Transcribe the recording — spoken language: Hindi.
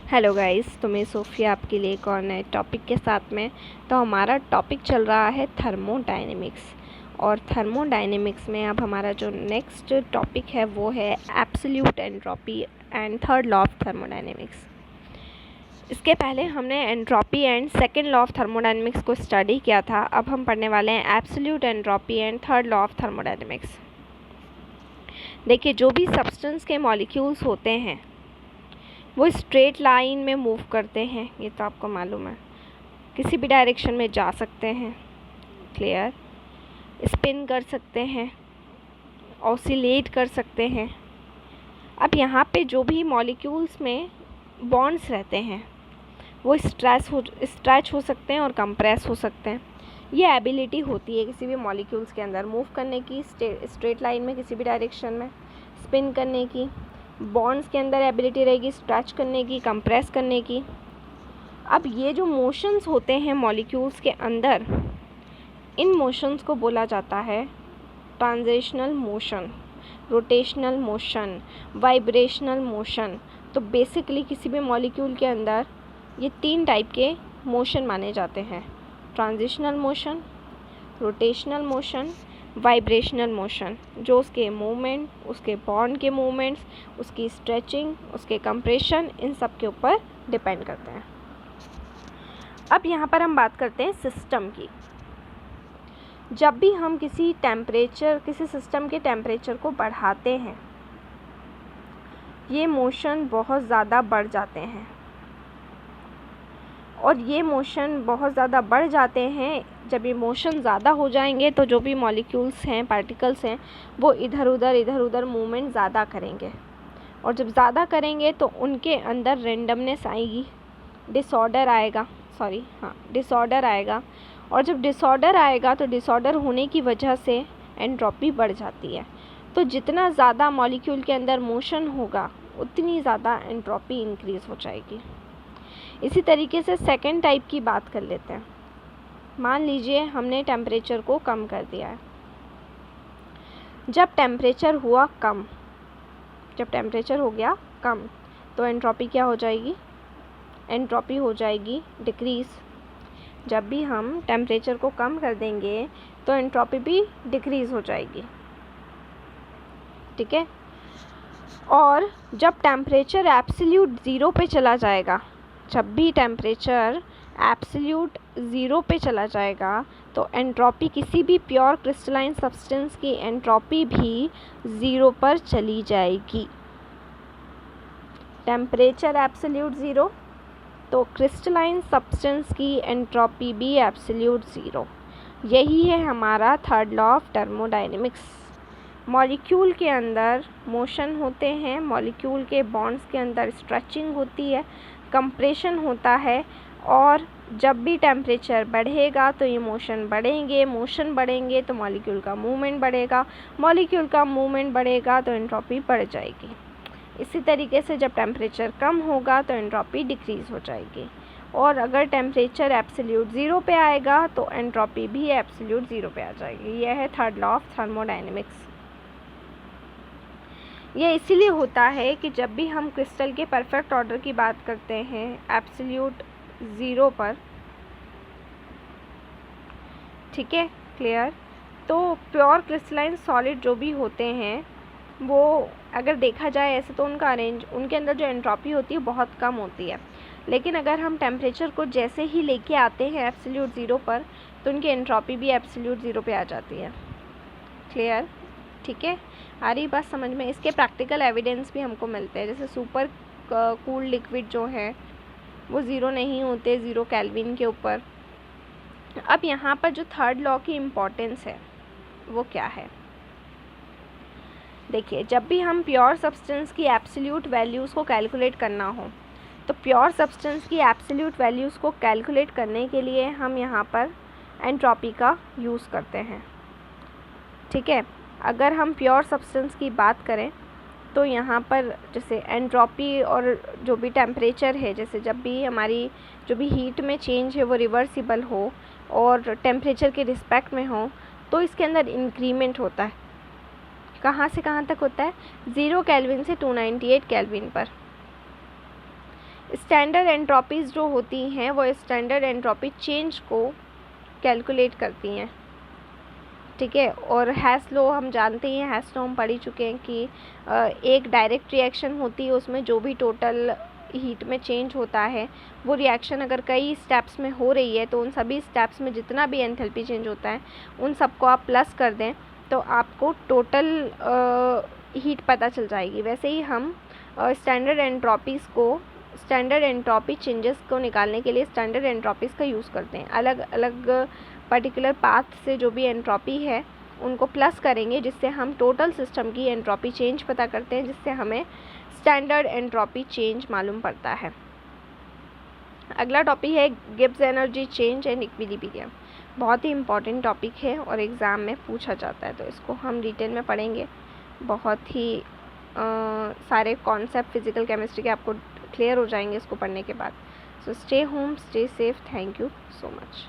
हेलो गाइस, तो मैं सोफिया आपके लिए एक और नए टॉपिक के साथ में। तो हमारा टॉपिक चल रहा है थर्मोडायनेमिक्स। और थर्मोडायनेमिक्स में अब हमारा जो नेक्स्ट टॉपिक है वो है absolute entropy and third law of thermodynamics. इसके पहले हमने entropy and second law of thermodynamics को स्टडी किया था। अब हम पढ़ने वाले हैं absolute entropy and third law of thermodynamics. देखिए, जो भी सब्सटेंस के मॉलिक्यूल्स होते हैं वो स्ट्रेट लाइन में मूव करते हैं, ये तो आपको मालूम है। किसी भी डायरेक्शन में जा सकते हैं, क्लियर, स्पिन कर सकते हैं, ऑसिलेट कर सकते हैं। अब यहाँ पे जो भी मॉलिक्यूल्स में बॉन्ड्स रहते हैं वो स्ट्रेच हो सकते हैं और कंप्रेस हो सकते हैं। ये एबिलिटी होती है किसी भी मॉलिक्यूल्स के अंदर मूव करने की, स्ट्रेट लाइन में किसी भी डायरेक्शन में, स्पिन करने की। बॉन्ड्स के अंदर एबिलिटी रहेगी स्ट्रेच करने की, कंप्रेस करने की। अब ये जो मोशंस होते हैं मॉलिक्यूल्स के अंदर, इन मोशंस को बोला जाता है transitional motion, rotational motion, vibrational motion. तो बेसिकली किसी भी मॉलिक्यूल के अंदर ये 3 टाइप के मोशन माने जाते हैं: transitional motion, rotational motion, vibrational motion. जो उसके मूवमेंट, उसके बॉन्ड के मूवमेंट्स, उसकी स्ट्रेचिंग, उसके कंप्रेशन, इन सब के ऊपर डिपेंड करते हैं। अब यहाँ पर हम बात करते हैं सिस्टम की। जब भी हम किसी सिस्टम के टेम्परेचर को बढ़ाते हैं, ये मोशन बहुत ज़्यादा बढ़ जाते हैं। और ये मोशन बहुत ज़्यादा बढ़ जाते हैं। जब ये मोशन ज़्यादा हो जाएंगे तो जो भी मॉलिक्यूल्स हैं, पार्टिकल्स हैं, वो इधर उधर मूवमेंट ज़्यादा करेंगे। और जब ज़्यादा करेंगे तो उनके अंदर रेंडमनेस आएगी, डिसऑर्डर आएगा। और जब डिसऑर्डर आएगा तो डिसऑर्डर होने की वजह से एंट्रोपी बढ़ जाती है। तो जितना ज़्यादा मॉलिक्यूल के अंदर मोशन होगा उतनी ज़्यादा एंट्रोपी इंक्रीज़ हो जाएगी। इसी तरीके से सेकेंड टाइप की बात कर लेते हैं। मान लीजिए हमने टेम्परेचर को कम कर दिया है। जब टेम्परेचर हो गया कम तो एंट्रोपी क्या हो जाएगी? एंट्रोपी हो जाएगी डिक्रीज़। जब भी हम टेम्परेचर को कम कर देंगे तो एंट्रोपी भी डिक्रीज़ हो जाएगी, ठीक है। और जब टेम्परेचर एब्सोल्यूट ज़ीरो पे चला जाएगा, जब भी टेम्परेचर एब्सोल्यूट ज़ीरो पे चला जाएगा तो एंट्रोपी, किसी भी प्योर क्रिस्टलाइन सब्सटेंस की एंट्रोपी भी ज़ीरो पर चली जाएगी। टेम्परेचर एब्सोल्यूट ज़ीरो तो क्रिस्टलाइन सब्सटेंस की एंट्रोपी भी एब्सोल्यूट ज़ीरो। यही है हमारा third law of thermodynamics. Molecule के अंदर मोशन होते हैं, मॉलिक्यूल के बॉन्ड्स के अंदर स्ट्रेचिंग होती है, कंप्रेशन होता है। और जब भी टेम्परेचर बढ़ेगा तो ये मोशन बढ़ेंगे तो मॉलिक्यूल का मूवमेंट बढ़ेगा, मॉलिक्यूल का मूवमेंट बढ़ेगा तो एंट्रोपी बढ़ जाएगी। इसी तरीके से जब टेम्परेचर कम होगा तो एंट्रोपी डिक्रीज़ हो जाएगी। और अगर टेम्परेचर एब्सोल्यूट ज़ीरो पे आएगा तो एंट्रोपी भी एब्सोल्यूट ज़ीरो पे आ जाएगी। यह है थर्ड लॉ ऑफ थर्मोडायनेमिक्स। ये इसीलिए होता है कि जब भी हम क्रिस्टल के परफेक्ट ऑर्डर की बात करते हैं एब्सोल्यूट ज़ीरो पर, ठीक है, क्लियर, तो प्योर क्रिस्टलाइन सॉलिड जो भी होते हैं वो अगर देखा जाए ऐसे तो उनके अंदर जो एंट्रोपी होती है बहुत कम होती है। लेकिन अगर हम टेम्परेचर को जैसे ही लेके आते हैं एब्सोल्यूट ज़ीरो पर तो उनकी एंट्रोपी भी एब्सोल्यूट ज़ीरो पे आ जाती है। क्लियर, ठीक है, आ रही बात समझ में। इसके प्रैक्टिकल एविडेंस भी हमको मिलते हैं, जैसे सुपर कूल लिक्विड जो है वो ज़ीरो नहीं होते, 0 केल्विन के ऊपर। अब यहाँ पर जो थर्ड लॉ की इम्पोर्टेंस है वो क्या है? देखिए, जब भी हम प्योर सब्सटेंस की एब्सोल्यूट वैल्यूज़ को कैलकुलेट करना हो तो प्योर सब्सटेंस की एब्सोल्यूट वैल्यूज़ को कैलकुलेट करने के लिए हम यहाँ पर एंट्रोपी का यूज़ करते हैं, ठीक है। अगर हम प्योर सब्सटेंस की बात करें तो यहाँ पर जैसे एंट्रोपी और जो भी टेम्परेचर है, जैसे जब भी हमारी जो भी हीट में चेंज है वो रिवर्सिबल हो और टेम्परेचर के रिस्पेक्ट में हो तो इसके अंदर इंक्रीमेंट होता है। कहाँ से कहाँ तक होता है? 0 केल्विन से 298 केल्विन पर। स्टैंडर्ड एंट्रोपीज़ जो होती हैं वो स्टैंडर्ड एंट्रोपी चेंज को कैलकुलेट करती हैं, ठीक है। और हैस लॉ हम जानते हैं, हैस लॉ हम पढ़ ही चुके हैं कि एक डायरेक्ट रिएक्शन होती है, उसमें जो भी टोटल हीट में चेंज होता है वो रिएक्शन अगर कई स्टेप्स में हो रही है तो उन सभी स्टेप्स में जितना भी एंथैल्पी चेंज होता है उन सबको आप प्लस कर दें तो आपको टोटल हीट पता चल जाएगी। वैसे ही हम स्टैंडर्ड एंट्रोपी चेंजेस को निकालने के लिए स्टैंडर्ड एंट्रोपीज़ का यूज़ करते हैं। अलग अलग पर्टिकुलर पाथ से जो भी एंट्रोपी है उनको प्लस करेंगे, जिससे हम टोटल सिस्टम की एंट्रोपी चेंज पता करते हैं, जिससे हमें स्टैंडर्ड एंट्रोपी चेंज मालूम पड़ता है। अगला टॉपिक है Gibbs energy change and equilibrium. बहुत ही इम्पॉर्टेंट टॉपिक है और एग्ज़ाम में पूछा जाता है, तो इसको हम डिटेल में पढ़ेंगे। बहुत ही सारे कॉन्सेप्ट फिज़िकल केमिस्ट्री के आपको क्लियर हो जाएंगे इसको पढ़ने के बाद। So stay home, stay safe, thank you so much.